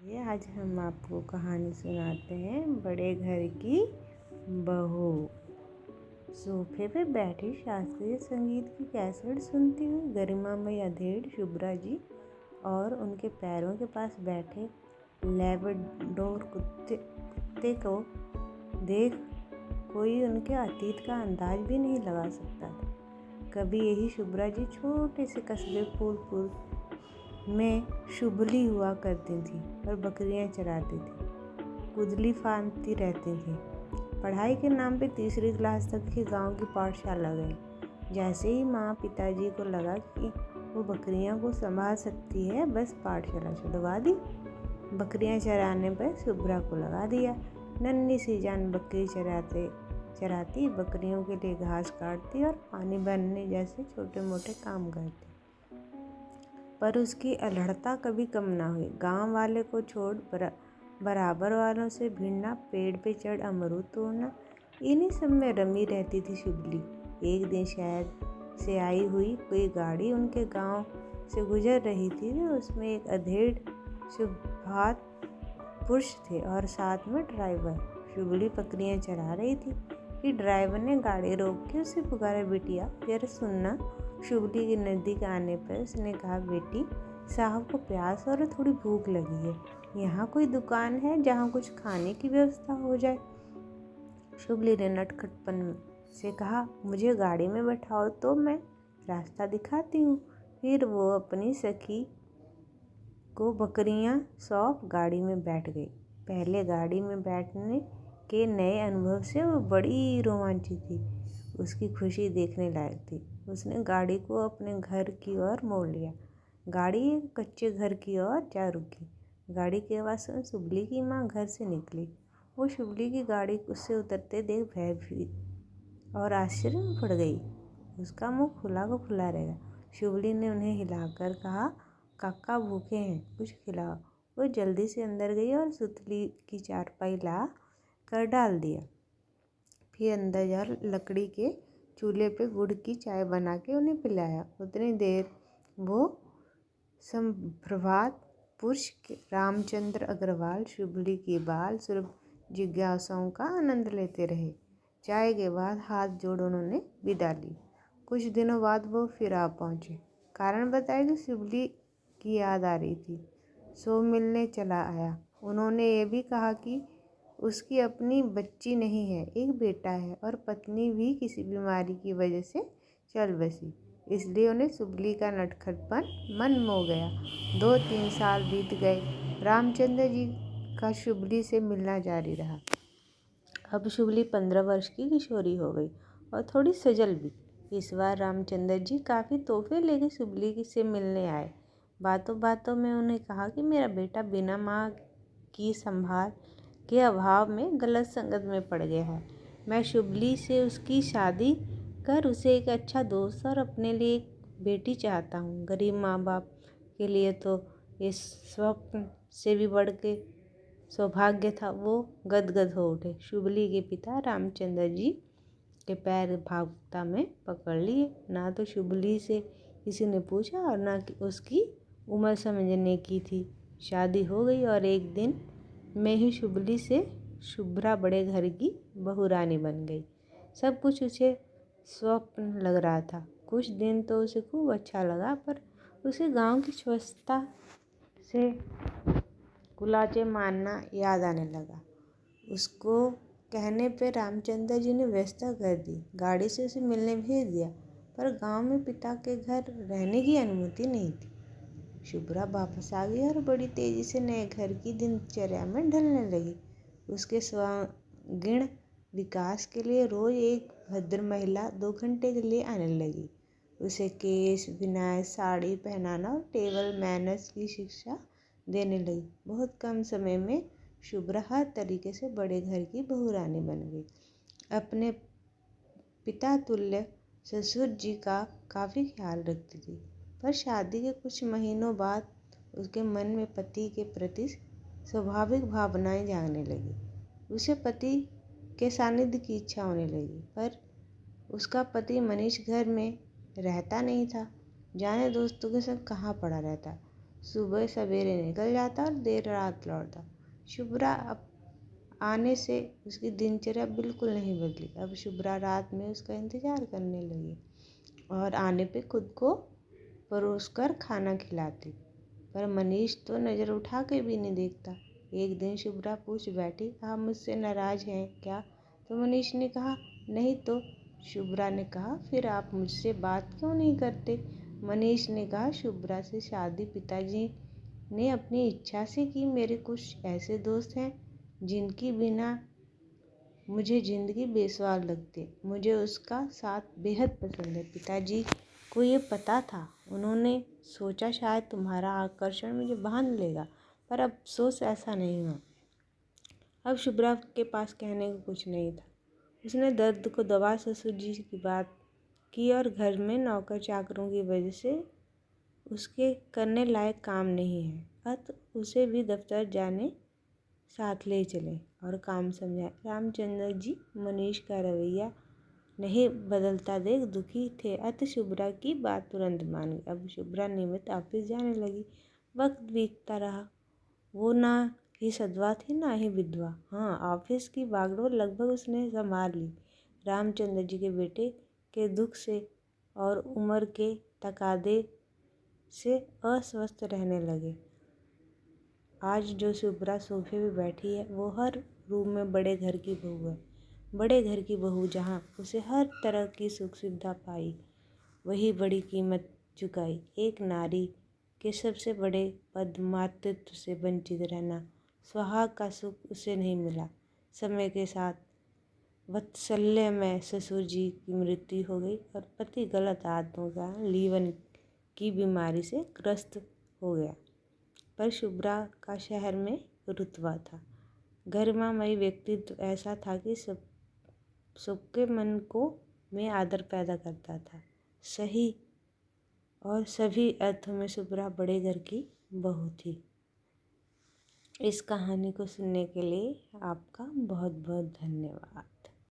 ये आज हम आपको कहानी सुनाते हैं बड़े घर की बहू। सोफे पे बैठी शास्त्रीय संगीत की कैसेट सुनती हुई गरिमामयी अधेड़ शुभ्रा जी और उनके पैरों के पास बैठे लैब्राडोर कुत्ते को देख कोई उनके अतीत का अंदाज भी नहीं लगा सकता था। कभी यही शुभ्रा जी छोटे से कस्बे फूलपुर में शुभली हुआ करती थी और बकरियां चराती थी, कुदली फांदती रहती थी। पढ़ाई के नाम पे तीसरी क्लास तक की गांव की पाठशाला गई। जैसे ही माँ पिताजी को लगा कि वो बकरियां को संभाल सकती है, बस पाठशाला छुड़वा दी। बकरियां चराने पर शुभ्रा को लगा दिया। नन्ही सी जान बकरी चराती, बकरियों के लिए घास काटती और पानी भरने जैसे छोटे मोटे काम करती। पर उसकी अल्हड़ता कभी कम ना हुई। गांव वाले को छोड़ बराबर वालों से भिड़ना, पेड़ पे चढ़ अमरूद तोड़ना, इन्हीं सब में रमी रहती थी शुभली। एक दिन शहर से आई हुई कोई गाड़ी उनके गांव से गुजर रही थी। उसमें एक अधेड़ शुभात पुरुष थे और साथ में ड्राइवर। शुभली बकरियां चरा रही थी कि ड्राइवर ने गाड़ी रोक के उसे पुकारा, बिटिया जरा सुनना। शुभली के नज़दीक आने पर उसने कहा, बेटी साहब को प्यास और थोड़ी भूख लगी है, यहाँ कोई दुकान है जहाँ कुछ खाने की व्यवस्था हो जाए? शुभली ने नटखटपन से कहा, मुझे गाड़ी में बैठाओ तो मैं रास्ता दिखाती हूँ। फिर वो अपनी सखी को बकरियाँ सौंप गाड़ी में बैठ गई। पहले गाड़ी में बैठने के नए अनुभव से वो बड़ी रोमांचित थी। उसकी खुशी देखने लायक थी। उसने गाड़ी को अपने घर की ओर मोड़ लिया। गाड़ी एक कच्चे घर की ओर जा रुकी। गाड़ी के आवाज़ सुन शुभली की माँ घर से निकली। वो शुभली की गाड़ी उससे उतरते देख भयभीत और आश्चर्य में पड़ गई। उसका मुंह खुला को खुला रहेगा। शुभली ने उन्हें हिलाकर कहा, काका भूखे हैं, कुछ खिलाओ। वो जल्दी से अंदर गई और सुतली की चारपाई ला कर डाल दिया। फिर अंदर जा लकड़ी के चूल्हे पे गुड़ की चाय बना के उन्हें पिलाया। उतनी देर वो संप्रभात पुरुष रामचंद्र अग्रवाल शुभली की बाल सुलभ जिज्ञासाओं का आनंद लेते रहे। चाय के बाद हाथ जोड़ उन्होंने विदा ली। कुछ दिनों बाद वो फिर आ पहुँचे। कारण बताया कि शुभली की याद आ रही थी, सो मिलने चला आया। उन्होंने ये भी कहा कि उसकी अपनी बच्ची नहीं है, एक बेटा है और पत्नी भी किसी बीमारी की वजह से चल बसी। इसलिए उन्हें शुभली का नटखटपन मन मोह गया। 2-3 साल बीत गए। रामचंद्र जी का शुभली से मिलना जारी रहा। अब शुभली 15 वर्ष की किशोरी हो गई और थोड़ी सजल भी। इस बार रामचंद्र जी काफ़ी तोहफे लेके शुभली से मिलने आए। बातों बातों में उन्हें कहा कि मेरा बेटा बिना माँ की संभाल के अभाव में गलत संगत में पड़ गया है। मैं शुभली से उसकी शादी कर उसे एक अच्छा दोस्त और अपने लिए एक बेटी चाहता हूँ। गरीब माँ बाप के लिए तो इस स्वप्न से भी बढ़ के सौभाग्य था। वो गदगद हो उठे। शुभली के पिता रामचंद्र जी के पैर भावुकता में पकड़ लिए। ना तो शुभली से किसी ने पूछा और ना उसकी उम्र समझने की थी। शादी हो गई और एक दिन में ही शुभली से शुभ्रा बड़े घर की बहू रानी बन गई। सब कुछ उसे स्वप्न लग रहा था। कुछ दिन तो उसे खूब अच्छा लगा, पर उसे गांव की स्वच्छता से कुलाचे मारना याद आने लगा। उसको कहने पे रामचंद्र जी ने व्यवस्था कर दी। गाड़ी से उसे मिलने भेज दिया, पर गांव में पिता के घर रहने की अनुमति नहीं थी। शुभ्रा वापस आ गई और बड़ी तेजी से नए घर की दिनचर्या में ढलने लगी। उसके सर्वांगीण विकास के लिए रोज एक भद्र महिला 2 घंटे के लिए आने लगी। उसे केश, बिनाई, साड़ी पहनाना और टेबल मैनर्स की शिक्षा देने लगी। बहुत कम समय में शुभ्रा हर तरीके से बड़े घर की बहू रानी बन गई। अपने पिता तुल्य ससुर जी का काफ़ी ख्याल रखती थी, पर शादी के कुछ महीनों बाद उसके मन में पति के प्रति स्वाभाविक भावनाएं जागने लगी। उसे पति के सानिध्य की इच्छा होने लगी, पर उसका पति मनीष घर में रहता नहीं था। जाने दोस्तों के संग कहाँ पड़ा रहता। सुबह सवेरे निकल जाता और देर रात लौटता। शुभ्रा अब आने से उसकी दिनचर्या बिल्कुल नहीं बदली। अब शुभ्रा रात में उसका इंतज़ार करने लगी और आने पे खुद को परोसकर खाना खिलाती। पर मनीष तो नज़र उठा के भी नहीं देखता। एक दिन शुभ्रा पूछ बैठी, आप मुझसे नाराज़ हैं क्या? तो मनीष ने कहा, नहीं तो। शुभ्रा ने कहा, फिर आप मुझसे बात क्यों नहीं करते? मनीष ने कहा, शुभ्रा से शादी पिताजी ने अपनी इच्छा से की। मेरे कुछ ऐसे दोस्त हैं जिनकी बिना मुझे ज़िंदगी बेसवार लगती। मुझे उसका साथ बेहद पसंद है। पिताजी को ये पता था। उन्होंने सोचा शायद तुम्हारा आकर्षण मुझे बांध लेगा, पर अफसोस ऐसा नहीं हुआ। अब शुभ्रा के पास कहने को कुछ नहीं था। उसने दर्द को दबा ससुर जी की बात की और घर में नौकर चाकरों की वजह से उसके करने लायक काम नहीं है, अतः उसे भी दफ्तर जाने साथ ले चले और काम समझाए। रामचंद्र जी मनीष का रवैया नहीं बदलता देख दुखी थे, अतः शुभ्रा की बात तुरंत मान गई। अब शुभ्रा नियमित ऑफिस जाने लगी। वक्त बीतता रहा। वो ना ही सधवा थी ना ही विधवा। हाँ, ऑफिस की भागदौड़ लगभग उसने संभाल ली। रामचंद्र जी के बेटे के दुख से और उम्र के तकादे से अस्वस्थ रहने लगे। आज जो शुभ्रा सोफे पे बैठी है वो हर रूम में बड़े घर की बहू है। बड़े घर की बहू जहाँ उसे हर तरह की सुख सुविधा पाई, वही बड़ी कीमत चुकाई। एक नारी के सबसे बड़े पद मातृत्व से वंचित रहना, सुहाग का सुख उसे नहीं मिला। समय के साथ वात्सल्य में ससुर जी की मृत्यु हो गई और पति गलत आदतों का लीवन की बीमारी से ग्रस्त हो गया। पर शुभ्रा का शहर में रुतबा था। गरिमामयी व्यक्तित्व ऐसा था कि सबके मन को में आदर पैदा करता था। सही और सभी अर्थों में शुभ्रा बड़े घर की बहू थी। इस कहानी को सुनने के लिए आपका बहुत बहुत धन्यवाद।